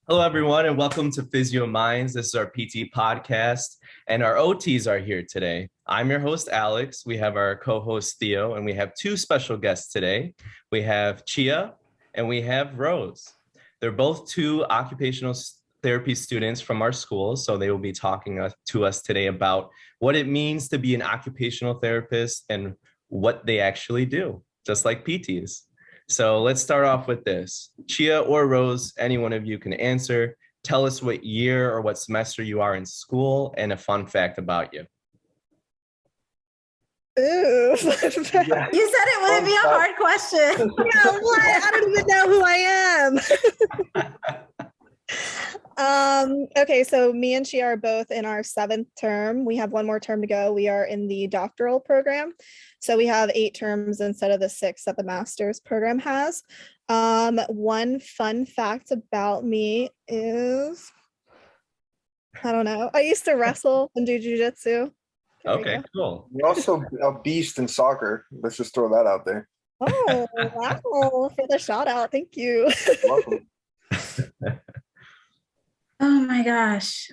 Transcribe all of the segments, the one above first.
Hello, everyone, and welcome to Physio Minds. This is our PT podcast, and our OTs are here today. I'm your host, Alex. We have our co-host, Theo, and we have two special guests today. We have Chia, and we have Rose. They're both two occupational therapy students from our school, so they will be talking to us today about what it means to be an occupational therapist and what they actually do, just like PTs. So let's start off with this. Chia or Rose, any one of you can answer. Tell us what year or what semester you are in school and a fun fact about you. Ooh, fun fact. Yeah. You said it wouldn't be a hard question. Yeah, what? I don't even know who I am. Okay, so me and she are both in our 7th term. We have one more term to go. We are in the doctoral program. So we have 8 terms instead of the 6 that the master's program has. One fun fact about me is, I don't know, I used to wrestle and do jujitsu. Okay, cool. You're also a beast in soccer. Let's just throw that out there. Oh, wow, for the shout out. Thank you. Welcome. Oh my gosh.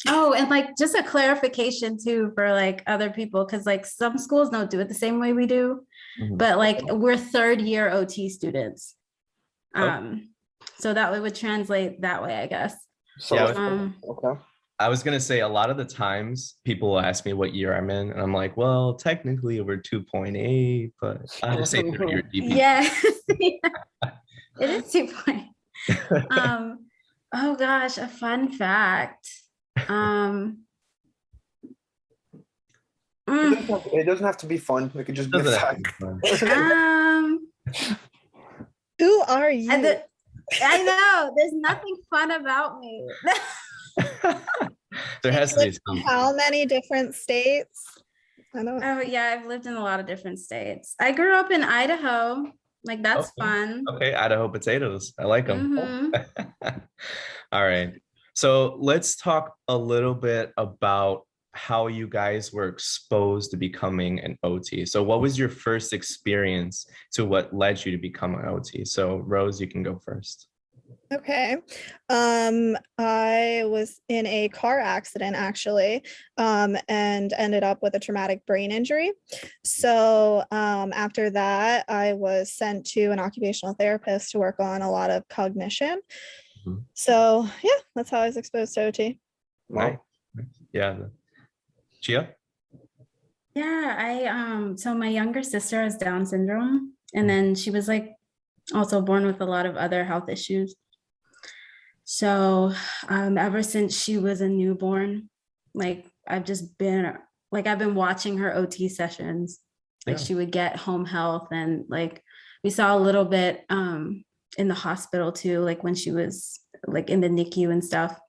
Oh, and like just a clarification too for like other people, because like some schools don't do it the same way we do, but like we're 3rd year OT students. So that would translate that way, I guess. So, Yeah, okay. I was going to say a lot of the times people will ask me what year I'm in, and I'm like, well, technically we're 2.8, but I would say 3rd-year DP. Yeah. It is 2.8. Oh gosh, a fun fact. It doesn't have to be fun. It could just be a Doesn't have fact. to be fun. Who are you? I know there's nothing fun about me. There has to be some. How many different states? I don't know. Oh yeah, I've lived in a lot of different states. I grew up in Idaho. Like that's Okay. fun. Okay, Idaho potatoes. I like them. Mhm. All right. So let's talk a little bit about how you guys were exposed to becoming an OT. So what was your first experience to what led you to become an OT? So Rose, you can go first. Okay. I was in a car accident actually, and ended up with a traumatic brain injury. So after that, I was sent to an occupational therapist to work on a lot of cognition. So yeah, that's how I was exposed to OT. Right. Yeah. Chia? Yeah, so my younger sister has Down syndrome, and then she was like also born with a lot of other health issues. So ever since she was a newborn, like I've been watching her OT sessions. Like she would get home health, and like we saw a little bit in the hospital too, like when she was like in the NICU and stuff.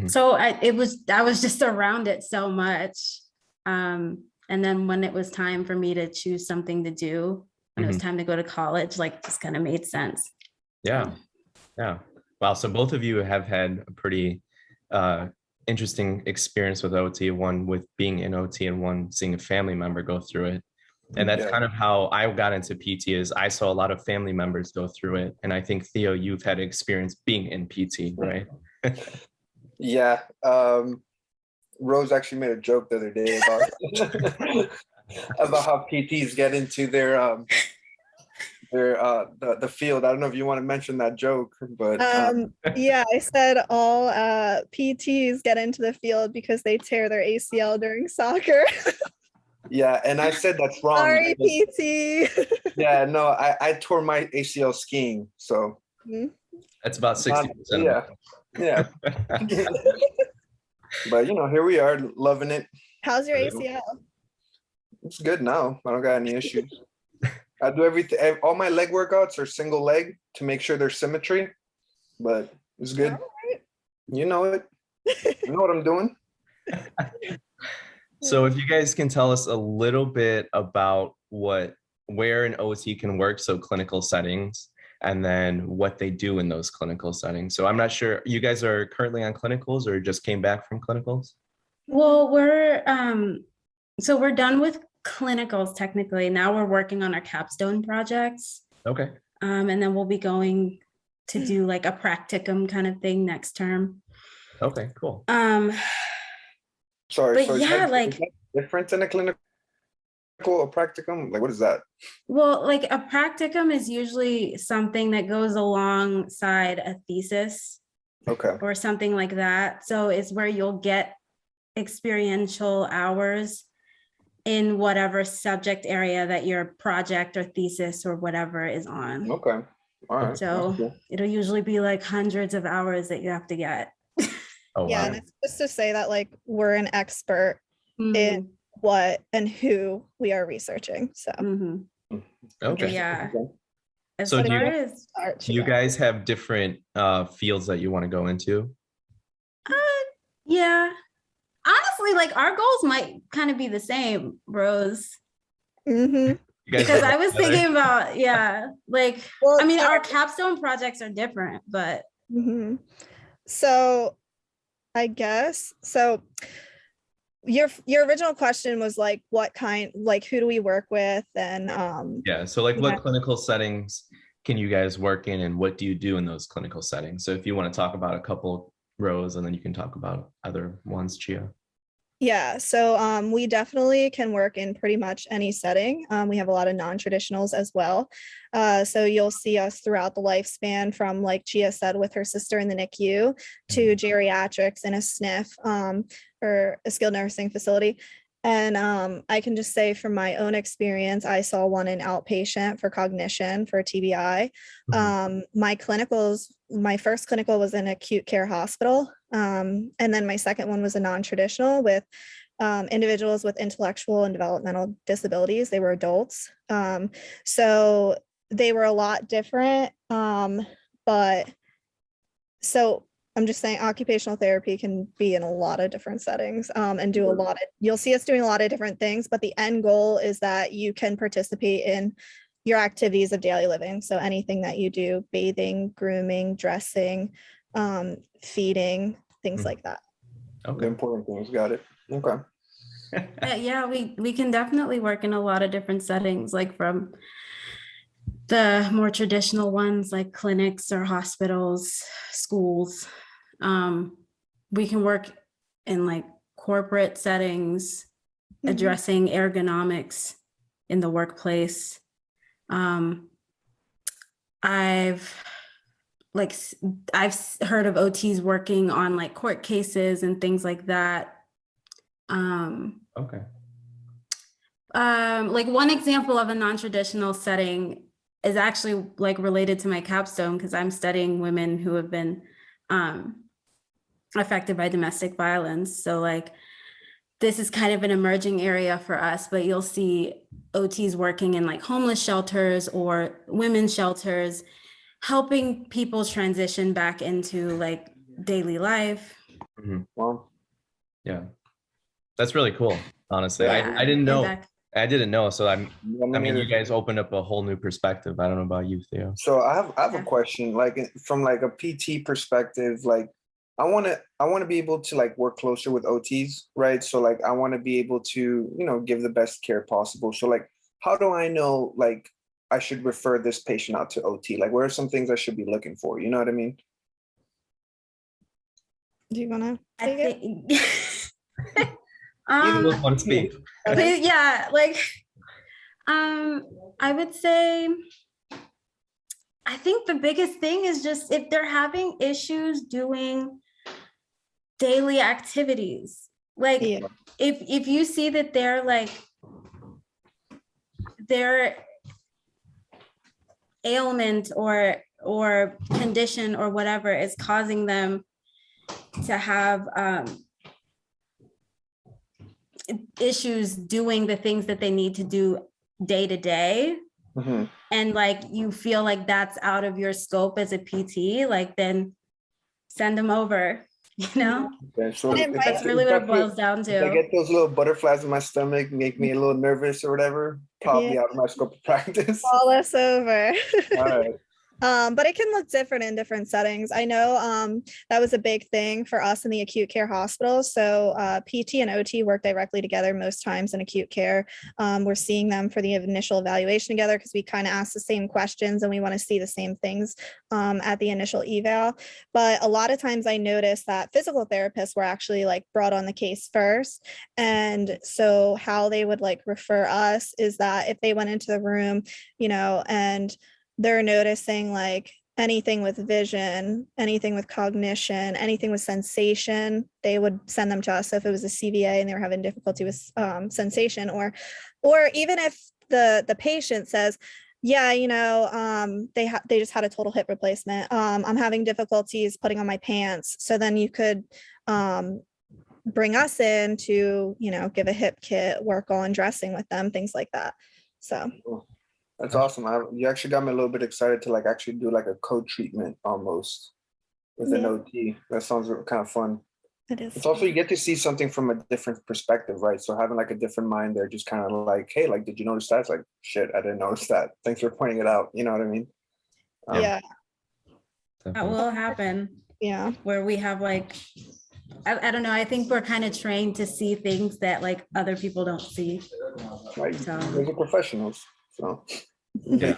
So I was just around it so much. And then when it was time for me to choose something to do, when it was time to go to college, like just kind of made sense. Yeah. Yeah. Wow. So both of you have had a pretty interesting experience with OT, one with being in OT and one seeing a family member go through it. And that's kind of how I got into PT, is I saw a lot of family members go through it. And I think, Theo, you've had experience being in PT, right? Yeah. Rose actually made a joke the other day about about how PTs get into the field. I don't know if you want to mention that joke, but yeah, I said all PTs get into the field because they tear their ACL during soccer. yeah, and I said that's wrong. Sorry, PT. Yeah, no, I tore my ACL skiing, so That's about 60%. Yeah. But here we are, loving it. How's your ACL? It's good now. I don't got any issues. I do everything. All my leg workouts are single leg to make sure there's symmetry, but it's good. Right. You know it. You know what I'm doing. So if you guys can tell us a little bit about where an OT can work, so clinical settings, and then what they do in those clinical settings. So I'm not sure, you guys are currently on clinicals or just came back from clinicals? Well, we're done with clinicals technically. Now we're working on our capstone projects. Okay. And then we'll be going to do like a practicum kind of thing next term. Okay, cool. Sorry, But so yeah, like is that different than a clinical or practicum? Like, what is that? well, like a practicum is usually something that goes alongside a thesis Okay. or something like that. So it's where you'll get experiential hours in whatever subject area that your project or thesis or whatever is on. Okay. All right. So That's cool. it'll usually be like hundreds of hours that you have to get. Oh, Yeah, wow. and it's just to say that like we're an expert Mhm. in what and who we are researching. So Mhm. But Okay. yeah, as So do far you- as start Do you guys have different fields that you want to go into? yeah, honestly, like our goals might kind of be the same, Rose. Mhm. You guys Because work I was together? thinking about, yeah, like Well, I mean, so- our capstone projects are different, but Mhm. So I guess so. Your original question was like, what kind, like, who do we work with, and Yeah. So like what Yeah. clinical settings can you guys work in and what do you do in those clinical settings? So if you want to talk about a couple rows and then you can talk about other ones, Chia. Yeah, so we definitely can work in pretty much any setting. We have a lot of non-traditionals as well. So you'll see us throughout the lifespan from, like Chia said, with her sister in the NICU to geriatrics in a SNF or a skilled nursing facility. And I can just say from my own experience, I saw one in outpatient for cognition for TBI. My first clinical was in acute care hospital. And then my second one was a non-traditional with individuals with intellectual and developmental disabilities. They were adults. So they were a lot different. But so I'm just saying occupational therapy can be in a lot of different settings and do a lot of, you'll see us doing a lot of different things, but the end goal is that you can participate in your activities of daily living. So anything that you do, bathing, grooming, dressing, feeding, things like that. The Okay. important things. Got it. Okay. yeah, we can definitely work in a lot of different settings, like from the more traditional ones like clinics or hospitals, schools. We can work in like corporate settings, addressing ergonomics in the workplace. I've heard of OTs working on like court cases and things like that. Okay. Like one example of a non-traditional setting is actually like related to my capstone because I'm studying women who have been affected by domestic violence. So like this is kind of an emerging area for us, but you'll see OTs working in like homeless shelters or women's shelters, helping people transition back into like daily life. Well, Yeah. That's really cool. Honestly, Yeah, I didn't know. exactly. I didn't know. So I mean, neither. you guys opened up a whole new perspective. I don't know about you, Theo. So I have a Yeah. question, like from like a PT perspective, like I want to be able to like work closer with OTs, right? So like I want to be able to, give the best care possible. So like, how do I know like I should refer this patient out to OT? Like, what are some things I should be looking for? You know what I mean? Do you want to I take it? think Either one want to speak. yeah, like I would say I think the biggest thing is just if they're having issues doing daily activities, like Yeah. if you see that they're like their ailment or condition or whatever is causing them to have issues doing the things that they need to do day to day, and like you feel like that's out of your scope as a PT, like then send them over, Okay, so that's really what it boils down if I to. get those little butterflies in my stomach, make me a little nervous or whatever, probably out of my scope of practice. Call us over. All right. But it can look different in different settings. I know that was a big thing for us in the acute care hospital. So PT and OT work directly together most times in acute care. We're seeing them for the initial evaluation together because we kind of ask the same questions and we want to see the same things at the initial eval. But a lot of times I noticed that physical therapists were actually like brought on the case first. And so how they would like refer us is that if they went into the room, and they're noticing like anything with vision, anything with cognition, anything with sensation, they would send them to us. So if it was a CVA and they were having difficulty with sensation, or even if the patient says, yeah, they just had a total hip replacement. I'm having difficulties putting on my pants. So then you could bring us in to, give a hip kit, work on dressing with them, things like that. So. Cool. That's awesome. You actually got me a little bit excited to like actually do like a co-treatment almost with an OT. That sounds kind of fun. It is. It's also, you get to see something from a different perspective, right? So having like a different mind there, just kind of like, hey, like, did you notice that? It's like, shit, I didn't notice that. Thanks for pointing it out. You know what I mean? Yeah. That will happen. Yeah. Where we have like, I don't know. I think we're kind of trained to see things that like other people don't see. Right. So. Those are professionals. So. Yeah.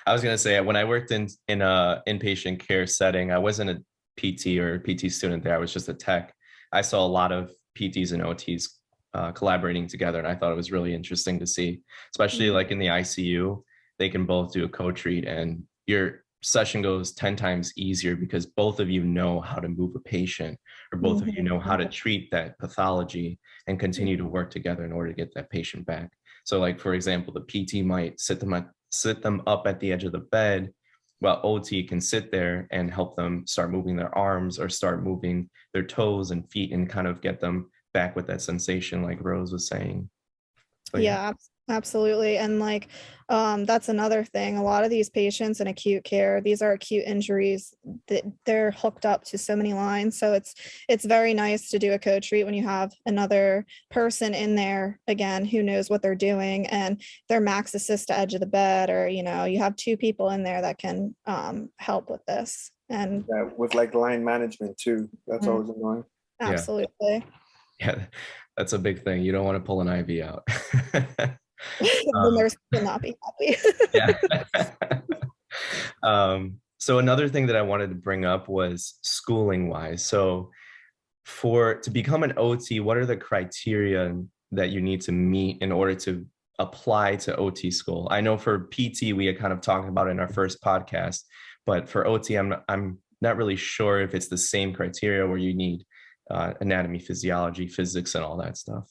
I was gonna say, when I worked in a inpatient care setting, I wasn't a PT or PT student there. I was just a tech. I saw a lot of PTs and OTs collaborating together, and I thought it was really interesting to see, especially like in the ICU. They can both do a co-treat, and your session goes 10 times easier because both of you know how to move a patient, or both of you know how to treat that pathology and continue to work together in order to get that patient back. So like, for example, the PT might sit them up at the edge of the bed, while OT can sit there and help them start moving their arms or start moving their toes and feet and kind of get them back with that sensation like Rose was saying. But yeah, absolutely. And like that's another thing. A lot of these patients in acute care, these are acute injuries that they're hooked up to so many lines. So it's very nice to do a co-treat when you have another person in there, again, who knows what they're doing, and they're max assist to edge of the bed, or you have two people in there that can help with this. And with like line management too. That's always annoying. Absolutely. Yeah, that's a big thing. You don't want to pull an IV out. The nurse will not be happy. Yeah. So another thing that I wanted to bring up was schooling wise. So to become an OT, what are the criteria that you need to meet in order to apply to OT school? I know for PT, we had kind of talked about it in our first podcast, but for OT, I'm not really sure if it's the same criteria where you need anatomy, physiology, physics, and all that stuff.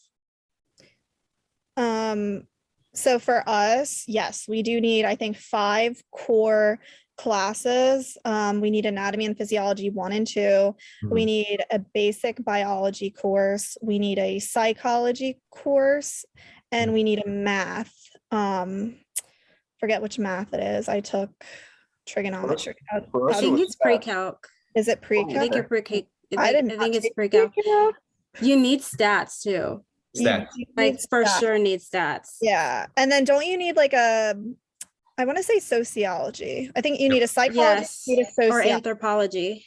So for us, yes, we do need, I think, 5 core classes. We need anatomy and physiology 1 and 2. We need a basic biology course. We need a psychology course, and we need a math. Forget which math it is. I took trigonometry. I think it's pre-calc. Is it pre-calc? I think you're pre-calc. I think it's pre-calc. You need stats too. Stats. Like for sure need stats. Yeah. And then don't you need like I want to say sociology. I think you need a psychologist, or anthropology.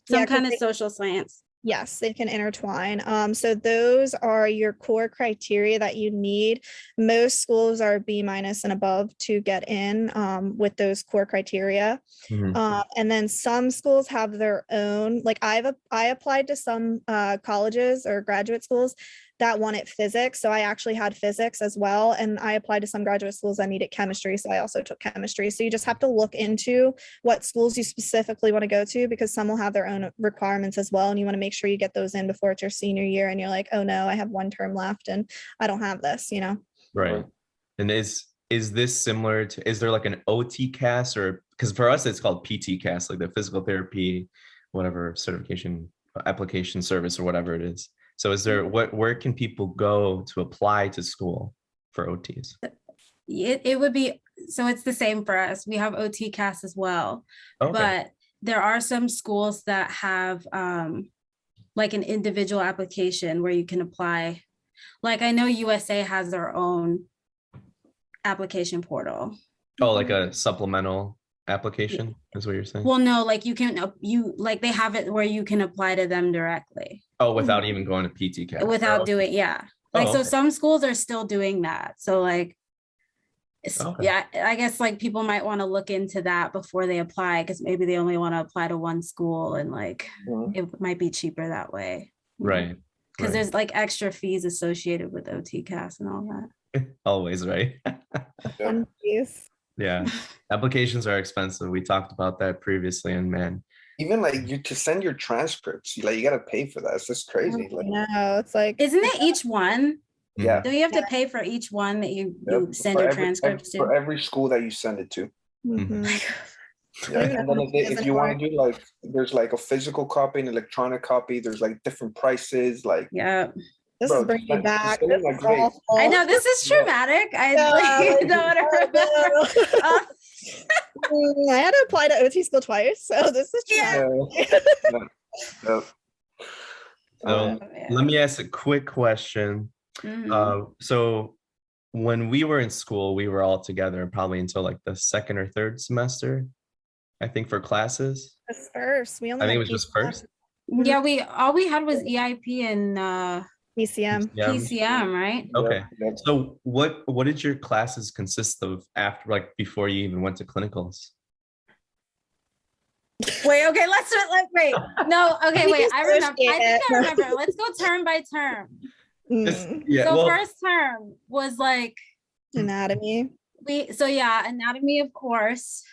Some kind of social science. Yes, they can intertwine. So those are your core criteria that you need. Most schools are B- and above to get in with those core criteria. And then some schools have their own, like I applied to some colleges or graduate schools that wanted physics. So I actually had physics as well. And I applied to some graduate schools that needed chemistry. So I also took chemistry. So you just have to look into what schools you specifically want to go to, because some will have their own requirements as well. And you want to make sure you get those in before it's your senior year. And you're like, oh no, I have 1 term left and I don't have this, Right. And is this similar to, is there like an OT CAS, or, because for us it's called PT CAS, like the physical therapy, whatever certification application service or whatever it is. So is there, where can people go to apply to school for OTs? It would be, so it's the same for us. We have OT CAS as well, but there are some schools that have like an individual application where you can apply. Like I know USA has their own application portal. Oh, like a supplemental application is what you're saying? Well, no, like they have it where you can apply to them directly. Oh, without even going to PT Cap. Without doing, yeah. Like, so some schools are still doing that. So like, yeah, I guess like people might want to look into that before they apply, because maybe they only want to apply to one school, and like it might be cheaper that way. Right. Because there's like extra fees associated with OTCAS and all that. Always, right? Yeah. Applications are expensive. We talked about that previously, and man. Even like you to send your transcripts, like you gotta pay for that. It's just crazy. Like, no, it's like, isn't it each one? Yeah. Do you have to pay for each one that you send your transcripts to? For every school that you send it to. Mm-hmm. Yeah. And then if you want to do like, there's like a physical copy and electronic copy. There's like different prices. Like, yeah. This is bringing me back. I know this is traumatic. I don't remember. I had to apply to OT school twice, so this is traumatic. So let me ask a quick question. So when we were in school, we were all together probably until like the second or third semester, I think, for classes. Just first. I think it was just first. Yeah, all we had was EIP and PCM, right? Okay. So what did your classes consist of after, like, before you even went to clinicals? Wait, okay, wait. No, okay, wait. I think I remember. Let's go term by term. First term was like anatomy. Anatomy, of course.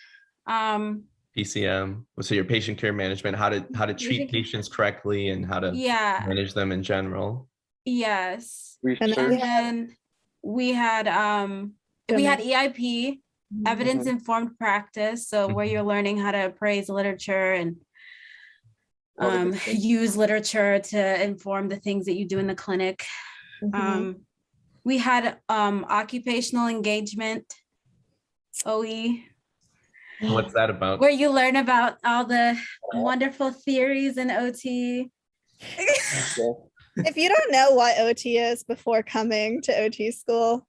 PCM. So your patient care management, how to treat patients correctly and how to manage them in general. Yes. And then we had EIP, evidence informed practice, so where you're learning how to appraise literature and use literature to inform the things that you do in the clinic. We had occupational engagement, OE. What's that about? Where you learn about all the wonderful theories in OT. If you don't know what OT is before coming to OT school,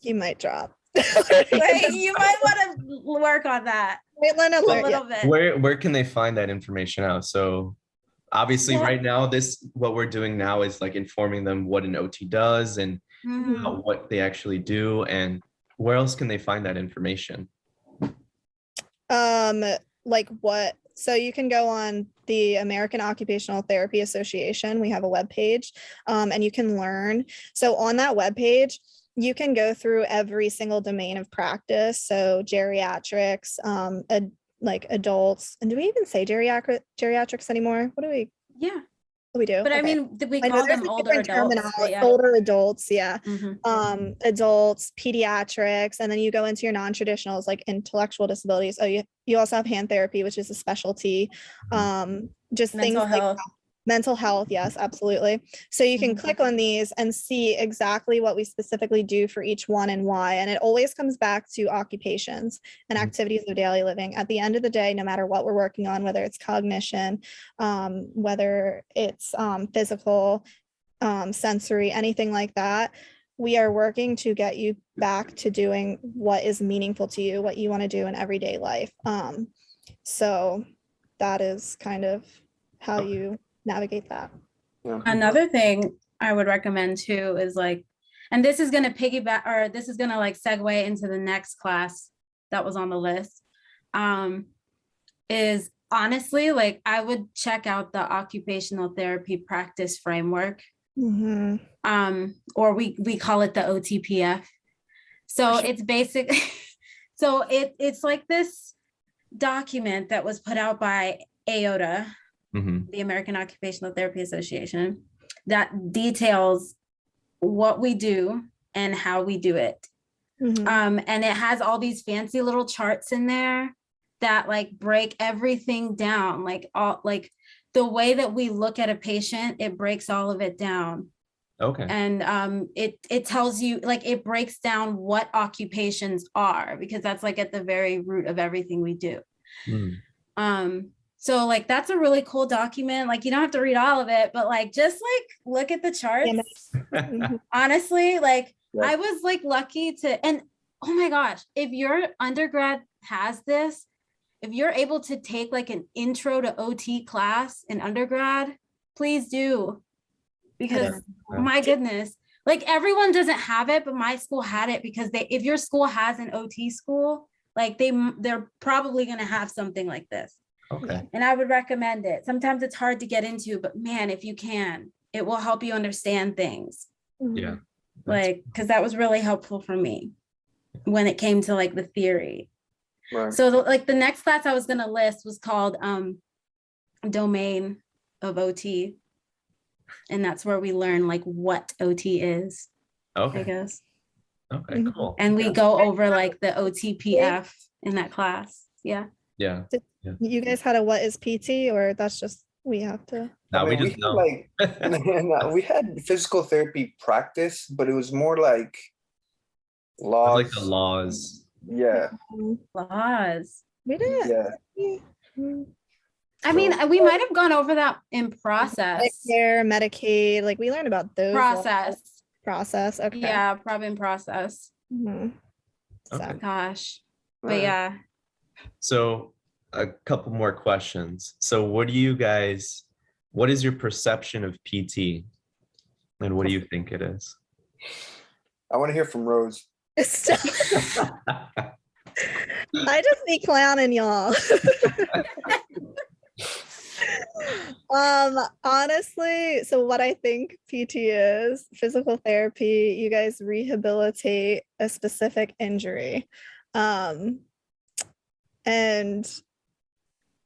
you might drop. You might want to work on that a little bit. Where can they find that information out? So obviously right now, what we're doing now is like informing them what an OT does and what they actually do, and where else can they find that information? Like what? So you can go on the American Occupational Therapy Association. We have a webpage, and you can learn. So on that webpage, you can go through every single domain of practice. So geriatrics, like adults. And do we even say geriatrics anymore? What do we? Yeah. We do. But okay. I mean, we call them older adults. Older adults, adults, pediatrics, and then you go into your non-traditionals like intellectual disabilities. Oh, you also have hand therapy, which is a specialty. Just mental things health. Like mental health, yes, absolutely. So you can click on these and see exactly what we specifically do for each one and why. And it always comes back to occupations and activities of daily living. At the end of the day, no matter what we're working on, whether it's cognition, whether it's physical, sensory, anything like that, we are working to get you back to doing what is meaningful to you, what you want to do in everyday life. So that is kind of how you navigate that. Another thing I would recommend too is like, and this is going to piggyback, or this is going to like segue into the next class that was on the list, is honestly, like I would check out the occupational therapy practice framework, or we call it the OTPF. So it's basic. So it's like this document that was put out by AOTA, the American Occupational Therapy Association, that details what we do and how we do it. And it has all these fancy little charts in there that like break everything down, like the way that we look at a patient, it breaks all of it down. Okay. And it tells you, like, it breaks down what occupations are, because that's like at the very root of everything we do. So like, that's a really cool document. Like, you don't have to read all of it, but like, just like look at the charts. Honestly, like I was like lucky to, and oh my gosh, if your undergrad has this, if you're able to take like an intro to OT class in undergrad, please do. Because my goodness, like everyone doesn't have it, but my school had it because if your school has an OT school, like they're probably going to have something like this. Okay. And I would recommend it. Sometimes it's hard to get into, but man, if you can, it will help you understand things. Yeah. Like, because that was really helpful for me when it came to like the theory. Right. So like the next class I was going to list was called Domain of OT. And that's where we learn like what OT is, I guess. Okay, cool. And we go over like the OTPF in that class. Yeah. Yeah. You guys had a what is PT, or that's just we have to? No, we just know. No, we had physical therapy practice, but it was more like laws. Like the laws. Yeah. Laws. We didn't. Yeah. I mean, we might have gone over that in process. Medicare, Medicaid, like we learned about those. Process. Okay. Yeah, probably in process. Mhm. Okay. Gosh. But Right. yeah. So a couple more questions. So what is your perception of PT? And what do you think it is? I want to hear from Rose. I just be clowning y'all. Honestly, so what I think PT is physical therapy. You guys rehabilitate a specific injury. And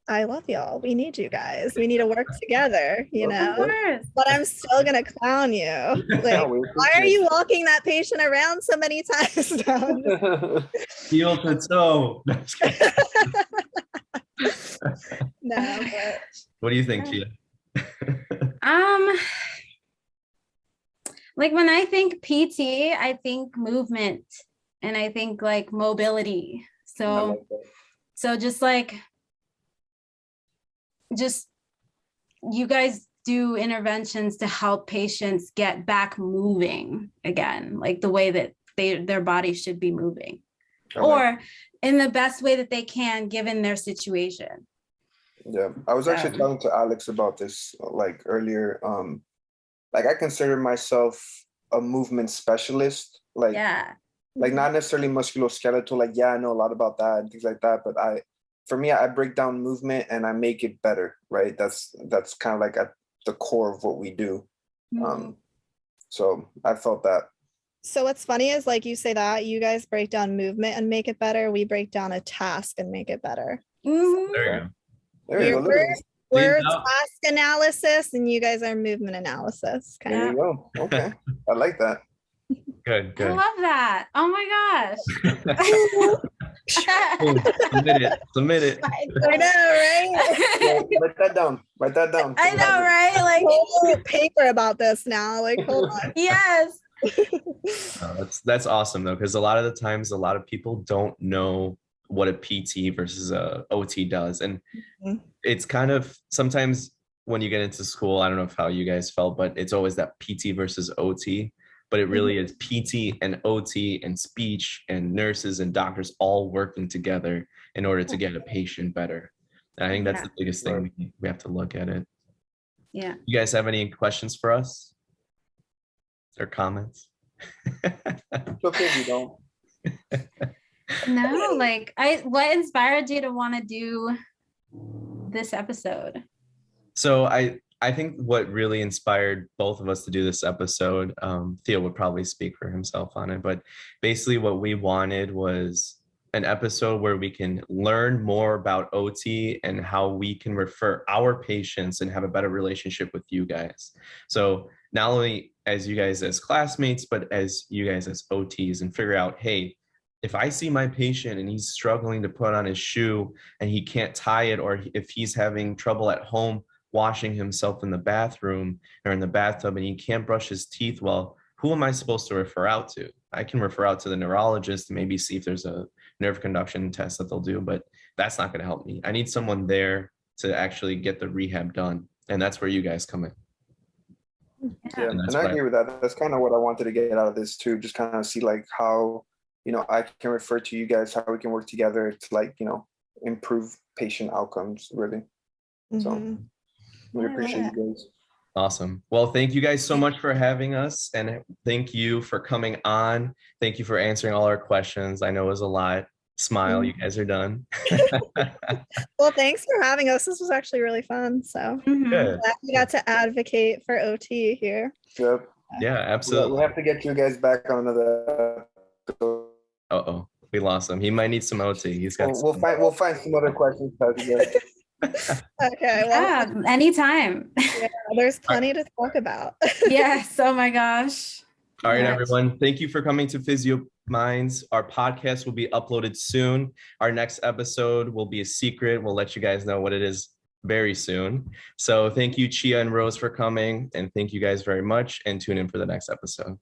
I love y'all. We need you guys. We need to work together, you know. Of course. But I'm still gonna clown you. Like, why are you walking that patient around so many times down? Heel to toe. No, but What do you think, Gia? Like when I think PT, I think movement and I think like mobility. So just you guys do interventions to help patients get back moving again, like the way that their body should be moving, or in the best way that they can given their situation. Yeah, I was actually talking to Alex about this like earlier. Like I consider myself a movement specialist. Like not necessarily musculoskeletal. Like I know a lot about that and things like that. But for me, I break down movement and I make it better. Right. That's kind of like at the core of what we do. So I felt that. So what's funny is like you say that you guys break down movement and make it better. We break down a task and make it better. There you go. There you go. We're task analysis and you guys are movement analysis. There you go. Okay. I like that. Good. I love that. Oh my gosh. Submit it. I know, right? Yeah, write that down. I know, right? Like whole paper about this now. Like, hold on. Yes. That's awesome though, because a lot of the times a lot of people don't know what a PT versus a OT does. And it's kind of sometimes when you get into school, I don't know how you guys felt, but it's always that PT versus OT. But it really is PT and OT and speech and nurses and doctors all working together in order to get a patient better. And I think that's the biggest thing we have to look at it. Yeah. You guys have any questions for us or comments? It's okay if you don't. No, like what inspired you to want to do this episode? So I think what really inspired both of us to do this episode, Theo would probably speak for himself on it, but basically what we wanted was an episode where we can learn more about OT and how we can refer our patients and have a better relationship with you guys. So not only as you guys as classmates, but as you guys as OTs, and figure out, hey, if I see my patient and he's struggling to put on his shoe and he can't tie it, or if he's having trouble at home washing himself in the bathroom or in the bathtub and he can't brush his teeth well, who am I supposed to refer out to? I can refer out to the neurologist and maybe see if there's a nerve conduction test that they'll do, but that's not going to help me. I need someone there to actually get the rehab done. And that's where you guys come in. Yeah, and I agree with that. That's kind of what I wanted to get out of this too. Just kind of see like how I can refer to you guys how we can work together to like, improve patient outcomes really. So Mhm. we I love appreciate it. you guys. Awesome. Well, thank you guys so much for having us, and thank you for coming on. Thank you for answering all our questions. I know it was a lot. Smile, you guys are done. Well, thanks for having us. This was actually really fun. So Mhm. Good. glad we got to advocate for OT here. Yep. Yeah, We absolutely. have to get you guys back on another episode. Uh-oh, we lost him. He might need some OT. He's got We'll find some other questions to ask you guys. Okay, well, Yeah, anytime. yeah, there's plenty to talk about. Yes. Oh my gosh. All right, Yeah. everyone. Thank you for coming to Physio Minds. Our podcast will be uploaded soon. Our next episode will be a secret. We'll let you guys know what it is very soon. So thank you, Chia and Rose, for coming. And thank you guys very much. And tune in for the next episode.